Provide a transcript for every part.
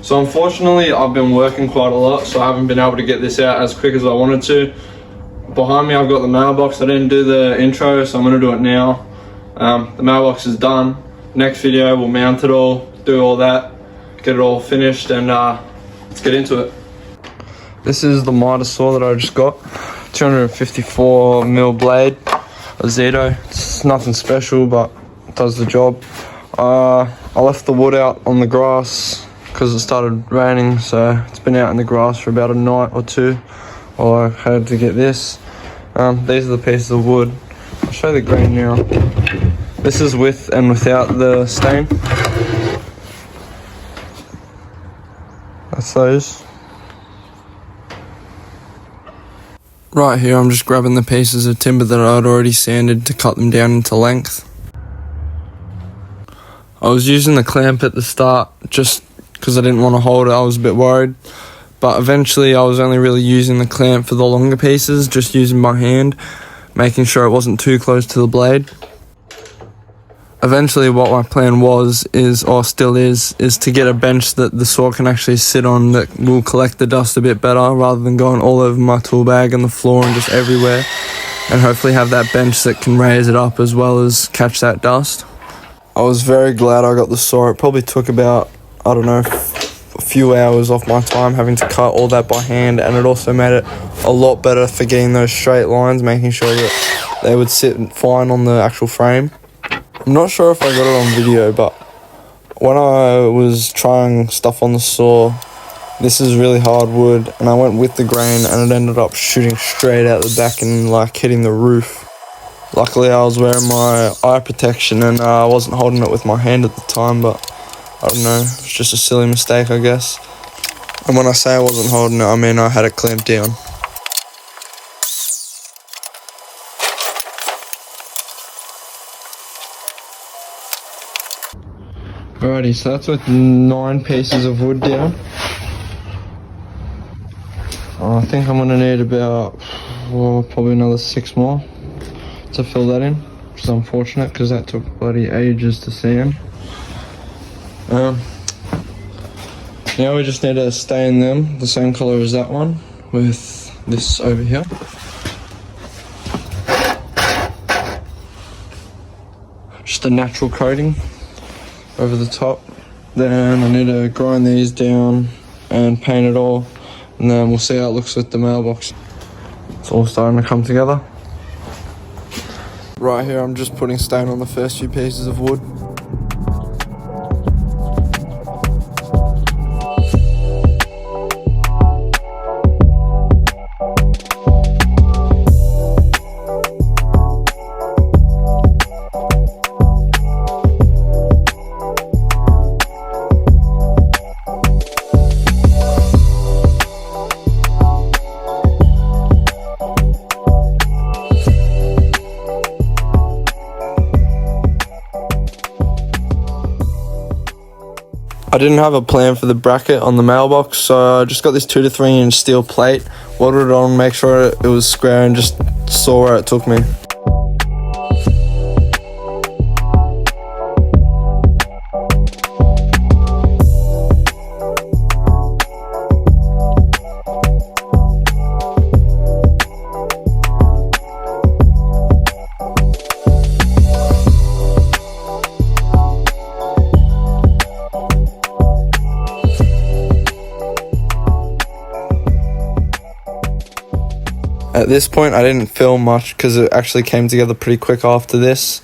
So unfortunately I've been working quite a lot, so I haven't been able to get this out as quick as I wanted to. Behind me I've got the mailbox. I didn't do the intro, so I'm going to do it now. The mailbox is done. Next video we'll mount it all, do all that, get it all finished, and let's get into it. This is the miter saw that I just got. 254mm blade, a Zito. It's nothing special, but it does the job. I left the wood out on the grass because it started raining, so it's been out in the grass for about a night or two while I had to get this. These are the pieces of wood. I'll show you the grain now. This is with and without the stain. That's those. Right here I'm just grabbing the pieces of timber that I'd already sanded to cut them down into length. I was using the clamp at the start just because I didn't want to hold it. I was a bit worried, but eventually I was only really using the clamp for the longer pieces, just using my hand, making sure it wasn't too close to the blade. Eventually what my plan was, still is to get a bench that the saw can actually sit on that will collect the dust a bit better rather than going all over my tool bag and the floor and just everywhere, and hopefully have that bench that can raise it up as well as catch that dust. I was very glad I got the saw. It probably took about, I don't know, a few hours off my time having to cut all that by hand, and it also made it a lot better for getting those straight lines, making sure that they would sit fine on the actual frame. I'm not sure if I got it on video, but when I was trying stuff on the saw, this is really hard wood, and I went with the grain and it ended up shooting straight out the back and like hitting the roof. Luckily I was wearing my eye protection and I wasn't holding it with my hand at the time, but I don't know, it's just a silly mistake I guess. And when I say I wasn't holding it, I mean I had it clamped down. Alrighty, so that's with 9 pieces of wood down. I think I'm gonna need about, probably another 6 more to fill that in, which is unfortunate because that took bloody ages to sand. Now we just need to stain them the same colour as that one with this over here. Just a natural coating over the top. Then I need to grind these down and paint it all, and then we'll see how it looks with the mailbox. It's all starting to come together. Right here I'm just putting stain on the first few pieces of wood. I didn't have a plan for the bracket on the mailbox, so I just got this 2 to 3 inch steel plate, welded it on, make sure it was square, and just saw where it took me. At this point I didn't film much because it actually came together pretty quick after this.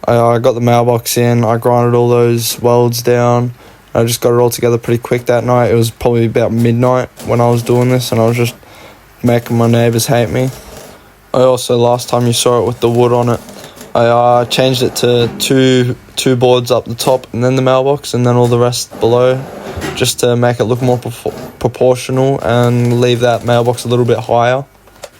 I got the mailbox in, I grinded all those welds down, I just got it all together pretty quick that night. It was probably about midnight when I was doing this, and I was just making my neighbours hate me. I also, last time you saw it with the wood on it, I changed it to two boards up the top and then the mailbox and then all the rest below, just to make it look more proportional and leave that mailbox a little bit higher.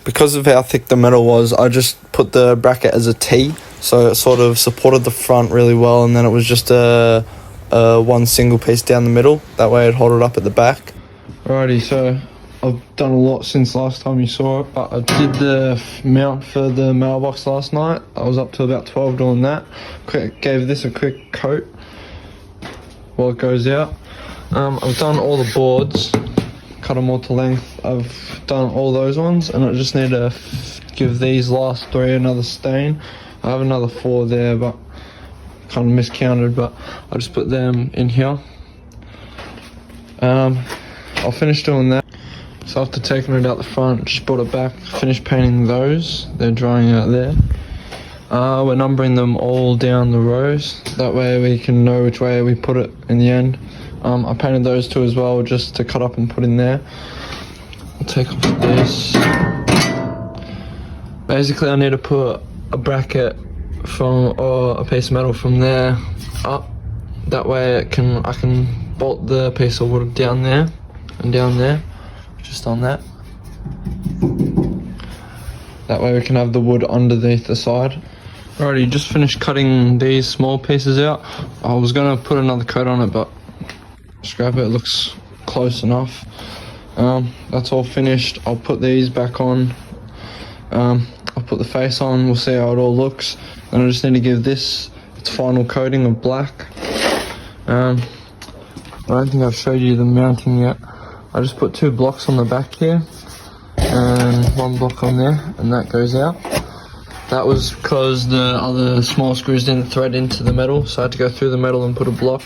Because of how thick the metal was, I just put the bracket as a T, so it sort of supported the front really well, and then it was just a one single piece down the middle. That way it'd hold it up at the back. Alrighty, so I've done a lot since last time you saw it, but I did the mount for the mailbox last night. I was up to about 12 doing that. Gave this a quick coat while it goes out. I've done all the boards, cut them all to length. I've done all those ones, and I just need to give these last 3 another stain. I have another 4 there, but kind of miscounted, but I just put them in here. I'll finish doing that. So after taking it out the front, just brought it back, finished painting those. They're drying out there. We're numbering them all down the rows. That way we can know which way we put it in the end. I painted those 2 as well, just to cut up and put in there. I'll take off this. Basically, I need to put a bracket or a piece of metal from there up. That way I can bolt the piece of wood down there and down there, just on that. That way we can have the wood underneath the side. Alrighty, just finished cutting these small pieces out. I was gonna put another coat on it, but scrap it, it looks close enough. That's all finished. I'll put these back on. I'll put the face on, we'll see how it all looks. And I just need to give this its final coating of black. I don't think I've showed you the mounting yet. I just put 2 blocks on the back here and 1 block on there, and that goes out. That was because the other small screws didn't thread into the metal, so I had to go through the metal and put a block.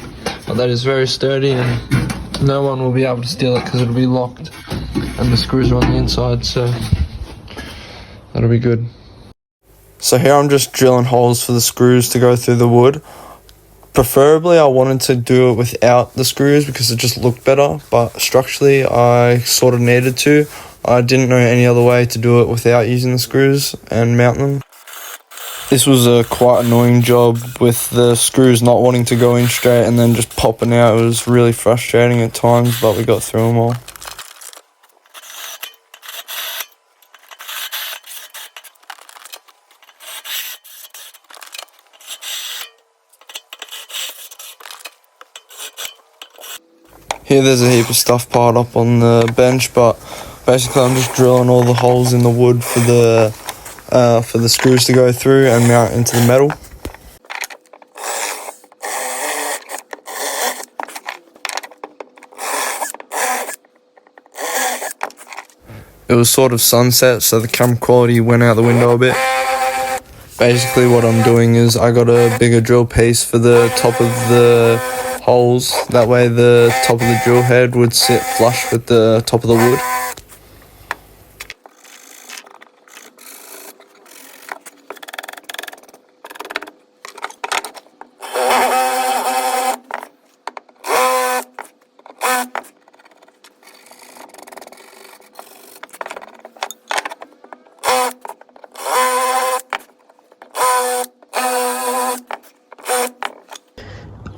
But that is very sturdy, and no one will be able to steal it because it'll be locked and the screws are on the inside, so that'll be good. So here I'm just drilling holes for the screws to go through the wood. Preferably I wanted to do it without the screws because it just looked better, but structurally I sort of needed to. I didn't know any other way to do it without using the screws and mount them. This was a quite annoying job with the screws not wanting to go in straight and then just popping out. It was really frustrating at times, but we got through them all. Here there's a heap of stuff piled up on the bench, but basically I'm just drilling all the holes in the wood for the screws to go through and mount into the metal. It was sort of sunset, so the camera quality went out the window a bit. Basically what I'm doing is I got a bigger drill piece for the top of the holes. That way the top of the drill head would sit flush with the top of the wood.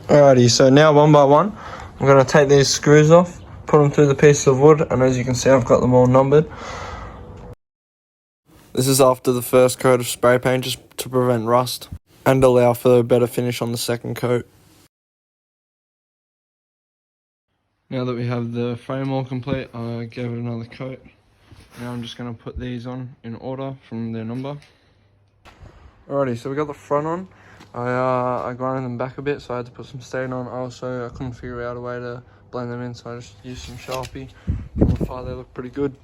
Alrighty, so now one by one, I'm going to take these screws off, put them through the piece of wood, and as you can see I've got them all numbered. This is after the first coat of spray paint, just to prevent rust and allow for a better finish on the second coat. Now that we have the frame all complete, I gave it another coat. Now I'm just going to put these on in order from their number. Alrighty, so we got the front on. I grinded them back a bit, so I had to put some stain on. I couldn't figure out a way to blend them in, so I just used some Sharpie. From afar they look pretty good.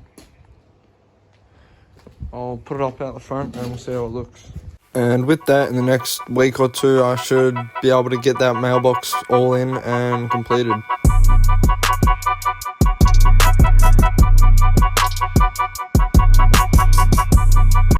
I'll put it up out the front and we'll see how it looks. And with that, in the next week or 2, I should be able to get that mailbox all in and completed.